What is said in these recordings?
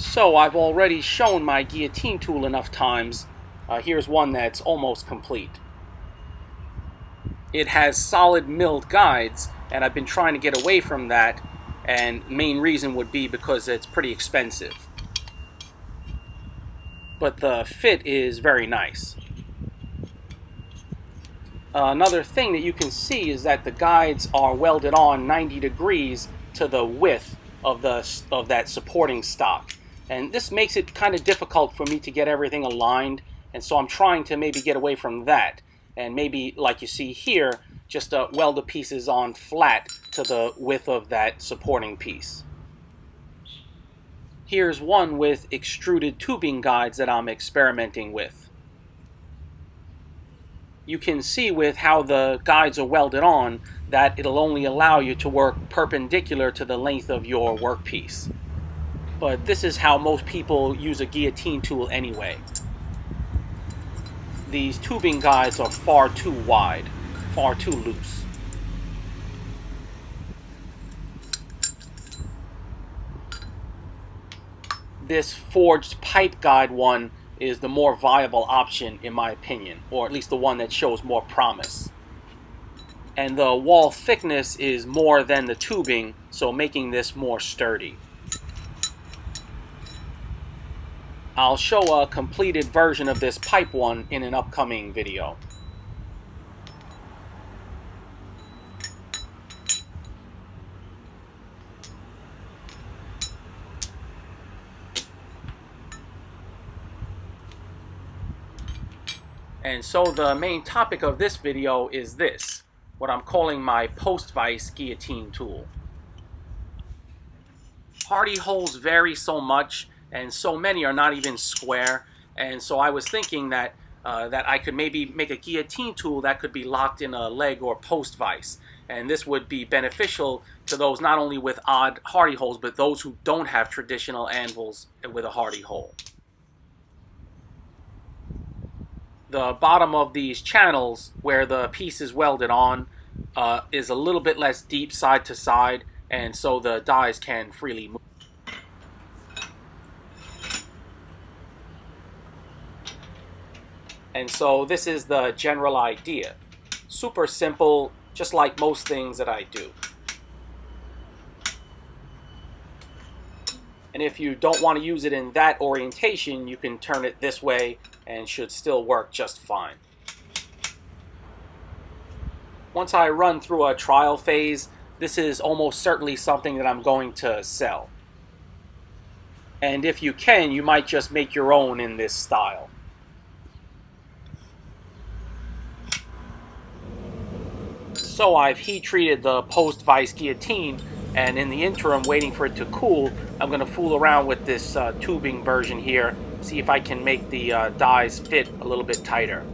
So I've already shown my guillotine tool enough times. Here's one that's almost complete. It has solid milled guides, and I've been trying to get away from that, and main reason would be because it's pretty expensive. But the fit is very nice. Another thing that you can see is that the guides are welded on 90 degrees to the width of that supporting stock. And this makes it kind of difficult for me to get everything aligned, and so I'm trying to maybe get away from that. And maybe, like you see here, just weld the pieces on flat to the width of that supporting piece. Here's one with extruded tubing guides that I'm experimenting with. You can see with how the guides are welded on that it'll only allow you to work perpendicular to the length of your workpiece. But this is how most people use a guillotine tool anyway. These tubing guides are far too wide, far too loose. This forged pipe guide one is the more viable option in my opinion, or at least the one that shows more promise. And the wall thickness is more than the tubing, so making this more sturdy. I'll show a completed version of this pipe one in an upcoming video. And so the main topic of this video is this, what I'm calling my post-vise guillotine tool. Hardy holes vary so much, and so many are not even square, and so I was thinking that I could maybe make a guillotine tool that could be locked in a leg or post vise, and this would be beneficial to those not only with odd hardy holes, but those who don't have traditional anvils with a hardy hole. The bottom of these channels where the piece is welded on is a little bit less deep side to side, and so the dies can freely move. And so this is the general idea. Super simple, just like most things that I do. And if you don't want to use it in that orientation, you can turn it this way and should still work just fine. Once I run through a trial phase, this is almost certainly something that I'm going to sell. And if you can, you might just make your own in this style. So I've heat treated the post vise guillotine, and in the interim, waiting for it to cool, I'm going to fool around with this tubing version here, see if I can make the dies fit a little bit tighter.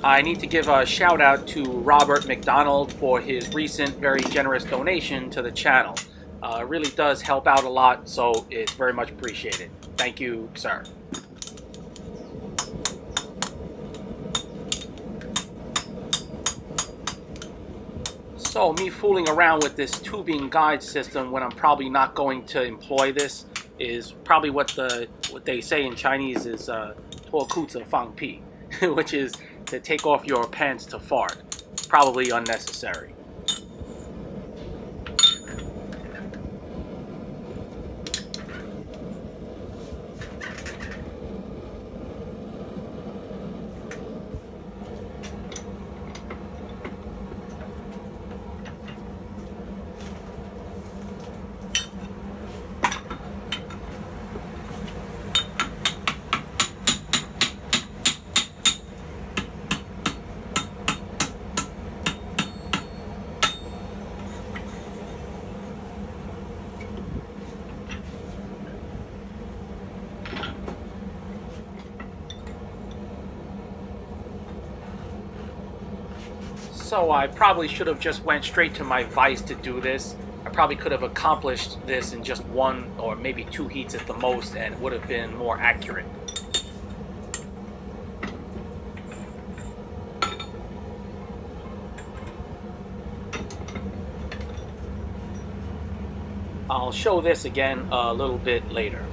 I need to give a shout out to Robert McDonald for his recent very generous donation to the channel. It really does help out a lot, so it's very much appreciated. Thank you, sir. So me fooling around with this tubing guide system when I'm probably not going to employ this is probably what they say in Chinese is 脱裤子放屁, which is to take off your pants to fart. Probably unnecessary. So I probably should have just went straight to my vise to do this. I probably could have accomplished this in just one or maybe two heats at the most, and it would have been more accurate. I'll show this again a little bit later.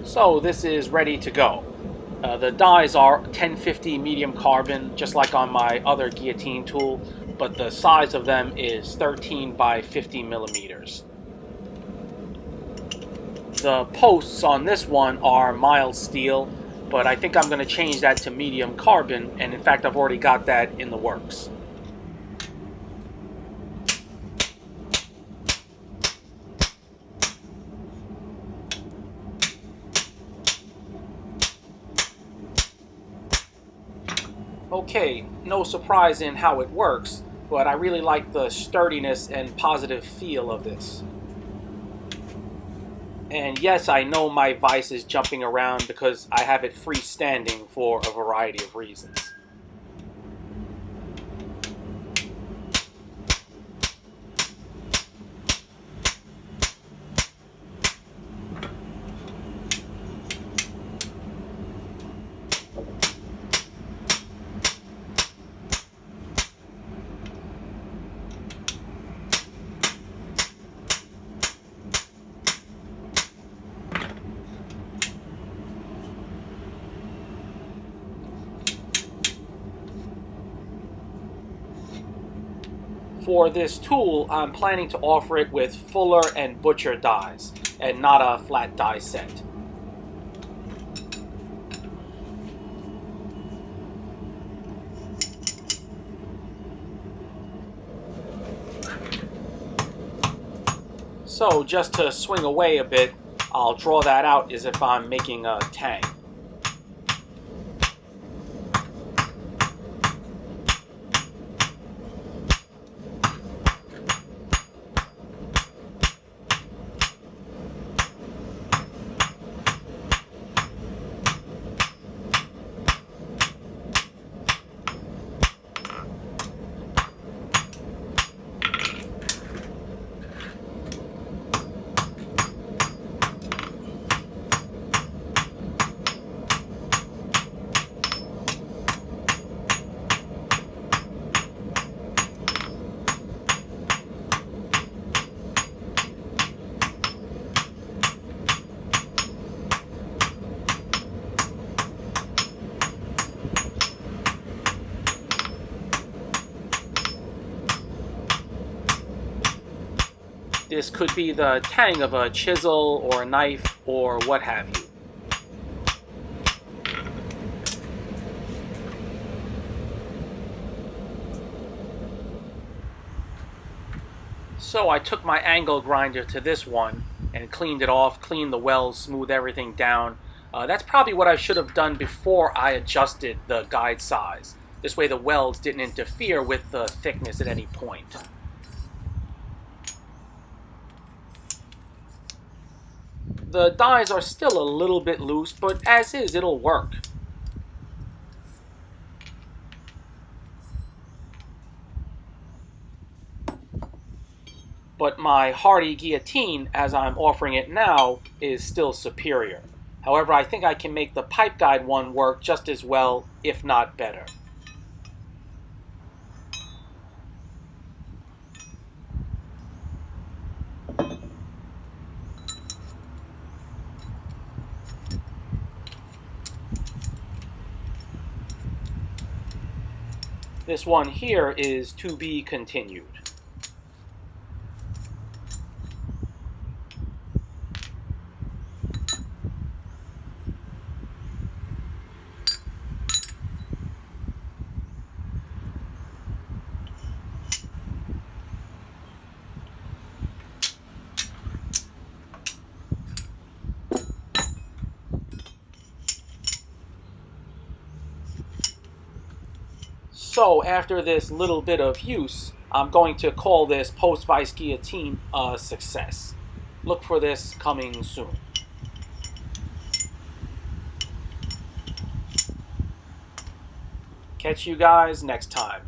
So this is ready to go. The dies are 1050 medium carbon, just like on my other guillotine tool, but the size of them is 13 by 50 millimeters. The posts on this one are mild steel, but I think I'm going to change that to medium carbon, and in fact I've already got that in the works. Okay, no surprise in how it works, but I really like the sturdiness and positive feel of this. And yes, I know my vise is jumping around because I have it freestanding for a variety of reasons. For this tool, I'm planning to offer it with fuller and butcher dies, and not a flat die set. So just to swing away a bit, I'll draw that out as if I'm making a tang. This could be the tang of a chisel or a knife or what have you. So I took my angle grinder to this one and cleaned it off, cleaned the welds, smoothed everything down. That's probably what I should have done before I adjusted the guide size. This way the welds didn't interfere with the thickness at any point. The dies are still a little bit loose, but as is, it'll work. But my hardy guillotine, as I'm offering it now, is still superior. However, I think I can make the pipe guide one work just as well, if not better. This one here is to be continued. So after this little bit of use, I'm going to call this post Vise Guillotine a success. Look for this coming soon. Catch you guys next time.